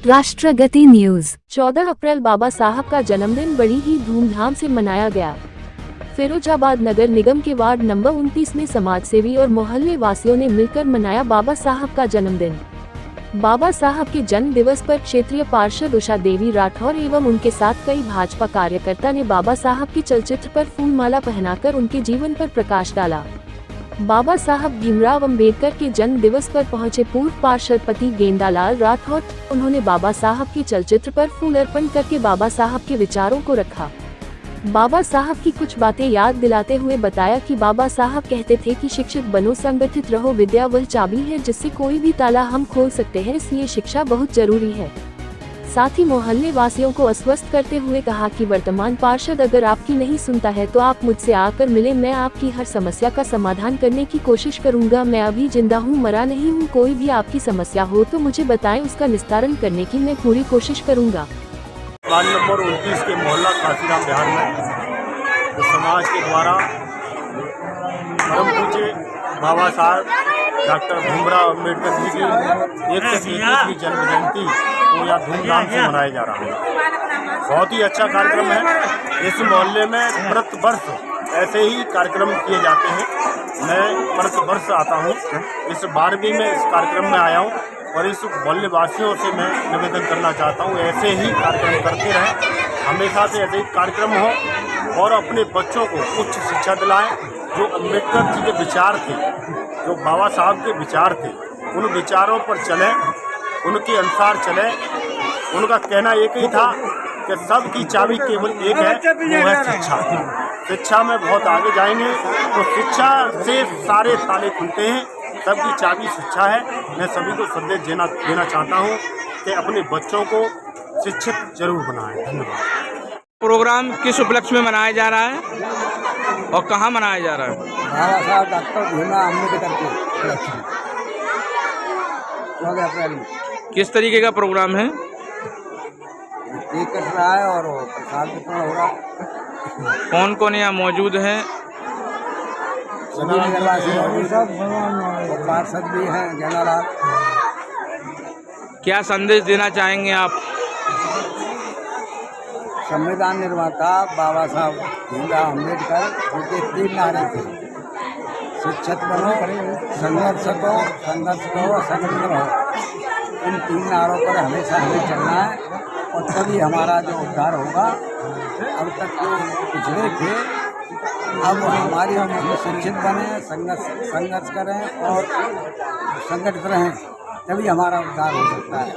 राष्ट्रगति news. 14 अप्रैल बाबा साहब का जन्मदिन बड़ी ही धूमधाम से मनाया गया। फिरोजाबाद नगर निगम के वार्ड नंबर 29 में समाजसेवी और मोहल्ले वासियों ने मिलकर मनाया बाबा साहब का जन्मदिन। बाबा साहब के जन्म दिवस पर क्षेत्रीय पार्षद उषा देवी राठौर एवं उनके साथ कई भाजपा कार्यकर्ता ने बाबा साहब के चलचित्र पर फूलमाला पहनाकर उनके जीवन पर प्रकाश डाला। बाबा साहब भीमराव अंबेडकर के जन्म दिवस पर पहुंचे पूर्व पार्षद पति गेंदालाल राठौर। उन्होंने बाबा साहब के चलचित्र पर फूल अर्पण करके बाबा साहब के विचारों को रखा। बाबा साहब की कुछ बातें याद दिलाते हुए बताया कि बाबा साहब कहते थे कि शिक्षित बनो, संगठित रहो, विद्या वह चाबी है जिससे कोई भी ताला हम खोल सकते हैं, इसलिए शिक्षा बहुत जरूरी है। साथ ही मोहल्ले वासियों को आश्वस्त करते हुए कहा कि वर्तमान पार्षद अगर आपकी नहीं सुनता है तो आप मुझसे आकर मिले, मैं आपकी हर समस्या का समाधान करने की कोशिश करूंगा। मैं अभी जिंदा हूं, मरा नहीं हूं। कोई भी आपकी समस्या हो तो मुझे बताएं, उसका निस्तारण करने की मैं पूरी कोशिश करूंगा। वार्ड नंबर 29 के मोहल्ला काशीराम बिहार में तो समाज के द्वारा परम पूज्य बाबा साहब डॉक्टर भीमराव अंबेडकर जी की 133वीं जन्म जयंती को यहाँ धूमधाम से मनाया जा रहा है। बहुत ही अच्छा कार्यक्रम है। इस मोहल्ले में प्रति वर्ष ऐसे ही कार्यक्रम किए जाते हैं। मैं प्रति वर्ष आता हूँ, इस बार भी मैं इस कार्यक्रम में आया हूँ और इस मोहल्ले वासियों से मैं निवेदन करना चाहता हूँ ऐसे ही कार्यक्रम करते रहें, हमेशा से ऐसे ही कार्यक्रम हो और अपने बच्चों को उच्च शिक्षा दिलाएं। जो अम्बेडकर जी के विचार थे, जो बाबा साहब के विचार थे, उन विचारों पर चलें, उनके अनुसार चलें। उनका कहना एक ही था कि सबकी चाबी केवल एक है, वो है शिक्षा। शिक्षा में बहुत आगे जाएंगे तो शिक्षा से सारे ताले खुलते हैं। सबकी चाबी शिक्षा है। मैं सभी को संदेश देना चाहता हूँ कि अपने बच्चों को शिक्षित जरूर बनाएं। धन्यवाद। प्रोग्राम किस उपलक्ष्य में मनाया जा रहा है और कहाँ मनाया जा रहा है? बाबा साहब डॉक्टर भीमराव अम्बेडकर के उपलक्ष्य में 14 अप्रैल में। किस तरीके का प्रोग्राम है? केक कट रहा है और प्रसाद वितरण हो रहा है। कौन कौन यहाँ मौजूद है? सभी नगरवासी मौजूद और पार्षद भी हैं गेंदालाल। क्या संदेश देना चाहेंगे आप? संविधान निर्माता बाबा साहब भीमराव अम्बेडकर उनके 3 नारे थे, शिक्षित बनो, संघर्ष करो, संगठित रहो। इन 3 नारों पर हमेशा हमें चलना है और तभी हमारा जो उद्धार होगा। अब तक जो पिछड़े थे, अब हमारी हम शिक्षित बने, संघर्ष करें और संगठित रहें, तभी हमारा उद्धार हो सकता है।